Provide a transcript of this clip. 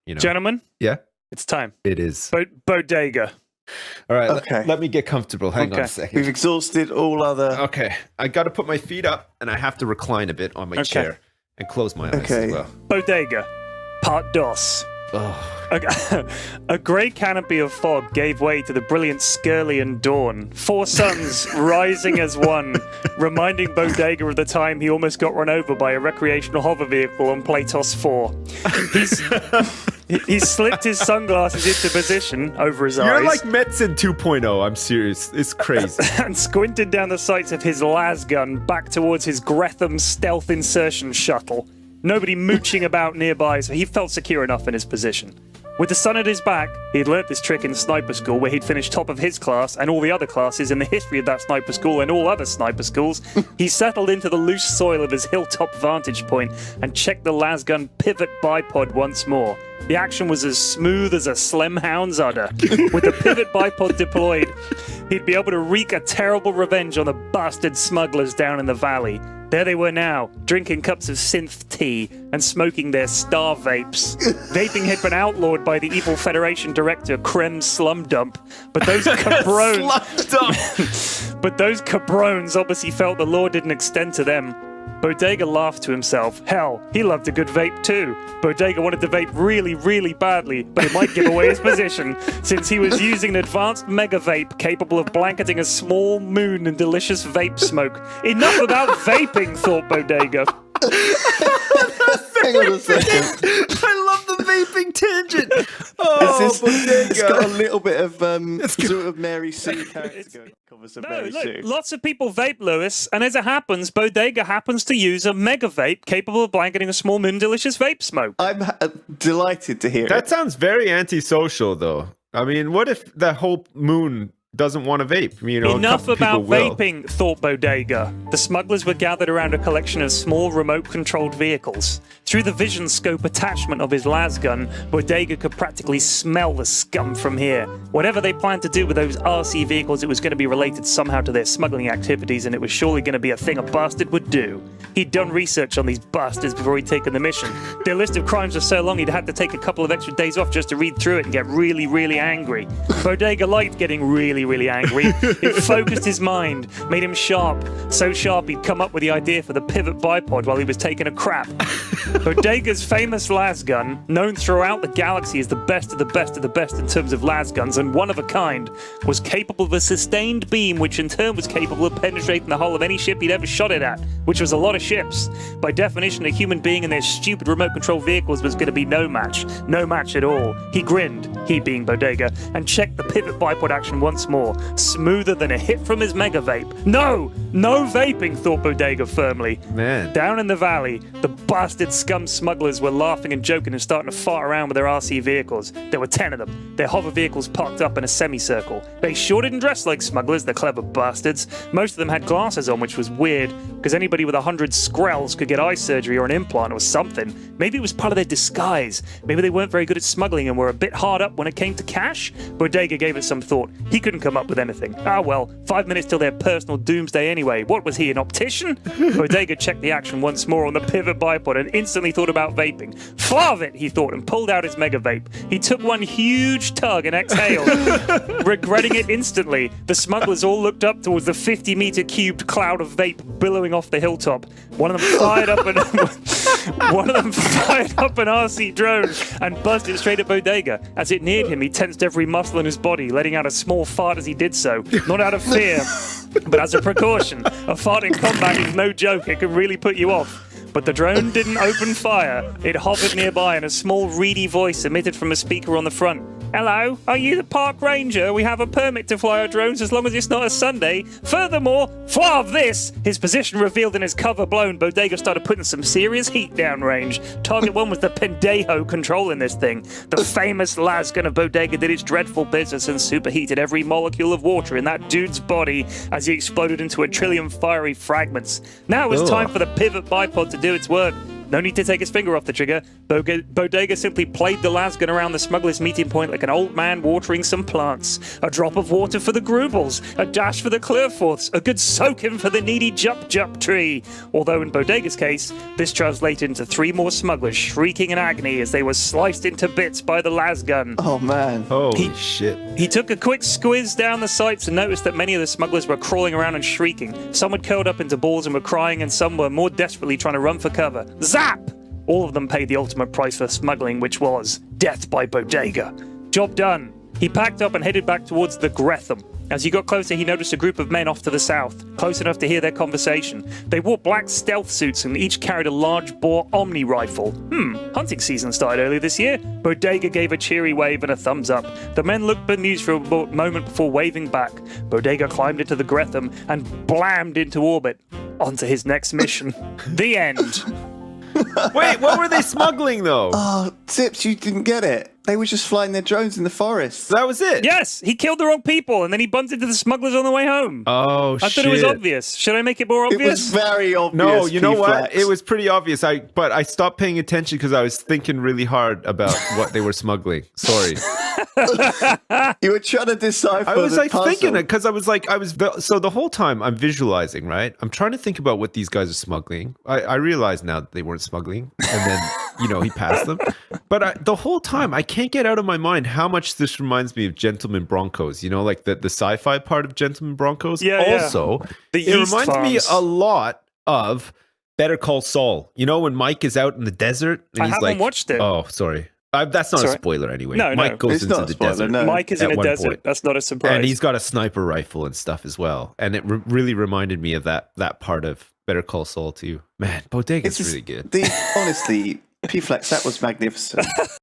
Gentlemen? Yeah? It's time. It is. Bodega. All right, Okay. let me get comfortable. Hang on a second. We've exhausted all other... Okay, I got to put my feet up, and I have to recline a bit on my chair and close my eyes as well. Bodega. Part dos. Oh. A grey canopy of fog gave way to the brilliant Skirlian dawn. 4 suns rising as one, reminding Bodega of the time he almost got run over by a recreational hover vehicle on Platos 4. He slipped his sunglasses into position over his eyes. You're like Metzen 2.0, I'm serious. It's crazy. And squinted down the sights of his las gun back towards his Gretham stealth insertion shuttle. Nobody mooching about nearby, so he felt secure enough in his position. With the sun at his back, he had learnt this trick in sniper school where he'd finished top of his class and all the other classes in the history of that sniper school and all other sniper schools. He settled into the loose soil of his hilltop vantage point and checked the lasgun pivot bipod once more. The action was as smooth as a slim hound's udder. With the pivot bipod deployed, he'd be able to wreak a terrible revenge on the bastard smugglers down in the valley. There they were now, drinking cups of synth tea and smoking their star vapes. Vaping had been outlawed by the evil Federation director, Krem Slumdump, but those cabrones obviously felt the law didn't extend to them. Bodega laughed to himself. Hell, he loved a good vape too. Bodega wanted to vape really, really badly, but it might give away his position, since he was using an advanced mega vape capable of blanketing a small moon in delicious vape smoke. Enough about vaping, thought Bodega. Hang on a second. I love the vaping tangent. Oh, Bodega. It's got a little bit of sort of Mary Sue character going. Lots of people vape, Lewis, and as it happens, Bodega happens to use a mega vape capable of blanketing a small moon delicious vape smoke. I'm delighted to hear That it. sounds very antisocial, though. I mean, what if the whole moon doesn't want to vape? Enough about will. vaping, thought Bodega. The smugglers were gathered around a collection of small remote-controlled vehicles. Through the vision scope attachment of his lasgun, Bodega could practically smell the scum from here. Whatever they planned to do with those RC vehicles, it was going to be related somehow to their smuggling activities, and it was surely going to be a thing a bastard would do. He'd done research on these bastards before he'd taken the mission. Their list of crimes was so long he'd had to take a couple of extra days off just to read through it and get really, really angry. Bodega liked getting really angry. It focused his mind, made him sharp. So sharp he'd come up with the idea for the pivot bipod while he was taking a crap. Bodega's famous lasgun, known throughout the galaxy as the best of the best of the best in terms of lasguns and one of a kind, was capable of a sustained beam which in turn was capable of penetrating the hull of any ship he'd ever shot it at, which was a lot of ships. By definition, a human being in their stupid remote-control vehicles was going to be no match. No match at all. He grinned, he being Bodega, and checked the pivot bipod action once more. Smoother than a hit from his mega vape. No vaping, thought Bodega firmly. Man. Down in the valley, the bastard scum smugglers were laughing and joking and starting to fart around with their RC vehicles. There were 10 of them. Their hover vehicles parked up in a semicircle. They sure didn't dress like smugglers, the clever bastards. Most of them had glasses on, which was weird, because anybody with 100 skrells could get eye surgery or an implant or something. Maybe it was part of their disguise. Maybe they weren't very good at smuggling and were a bit hard up when it came to cash. Bodega gave it some thought. He couldn't come up with anything. Ah well, 5 minutes till their personal doomsday anyway. What was he, an optician? Bodega checked the action once more on the pivot bipod and instantly thought about vaping. Flav it, he thought, and pulled out his mega vape. He took one huge tug and exhaled, regretting it instantly. The smugglers all looked up towards the 50-meter cubed cloud of vape billowing off the hilltop. One of them fired up an RC drone and buzzed it straight at Bodega. As it neared him, he tensed every muscle in his body, letting out a small fart as he did so. Not out of fear, but as a precaution. A fart in combat is no joke. It can really put you off. But the drone didn't open fire. It hovered nearby and a small reedy voice emitted from a speaker on the front. Hello, are you the park ranger? We have a permit to fly our drones as long as it's not a Sunday. Furthermore, flav this! His position revealed and his cover blown, Bodega started putting some serious heat down range. Target 1 was the Pendejo controlling this thing. The famous lasgun of Bodega did its dreadful business and superheated every molecule of water in that dude's body as he exploded into a trillion fiery fragments. Now it was time for the pivot bipod to do its work. No need to take his finger off the trigger. Bodega simply played the lasgun around the smuggler's meeting point like an old man watering some plants. A drop of water for the Grubels, a dash for the Clearforths, a good soaking for the needy Jup tree. Although in Bodega's case, this translated into 3 more smugglers shrieking in agony as they were sliced into bits by the lasgun. Oh, man. Holy shit. He took a quick squiz down the sights and noticed that many of the smugglers were crawling around and shrieking. Some had curled up into balls and were crying, and some were more desperately trying to run for cover. Zap! All of them paid the ultimate price for smuggling, which was death by Bodega. Job done. He packed up and headed back towards the Gretham. As he got closer, he noticed a group of men off to the south, close enough to hear their conversation. They wore black stealth suits and each carried a large-bore Omni rifle. Hunting season started early this year. Bodega gave a cheery wave and a thumbs up. The men looked bemused for a moment before waving back. Bodega climbed into the Gretham and blammed into orbit. Onto his next mission. The end. Wait, what were they smuggling, though? Oh, Zips, you didn't get it. They were just flying their drones in the forest. That was it? Yes, he killed the wrong people, and then he bumped into the smugglers on the way home. Oh, shit. I thought it was obvious. Should I make it more obvious? It was very obvious. No, you know what? P-Flex. It was pretty obvious. But I stopped paying attention because I was thinking really hard about what they were smuggling. Sorry. You were trying to decipher I was the like puzzle. thinking it because so the whole time I'm visualizing, right? I'm trying to think about what these guys are smuggling. I realize now that they weren't smuggling, and then he passed them. But the whole time I can't get out of my mind how much this reminds me of Gentleman Broncos. Like the sci-fi part of Gentleman Broncos. Yeah. Also, The it yeast reminds me farms. a lot of Better Call Saul. When Mike is out in the desert and I he's haven't like, watched it. "Oh, sorry." That's not Sorry. a spoiler anyway. No, Mike goes It's into not a the spoiler, desert. no. Mike is in at a one desert. point. That's not a surprise. And he's got a sniper rifle and stuff as well. And it really reminded me of that part of Better Call Saul too. Man, Bodega's really good. Honestly, P-Flex, that was magnificent.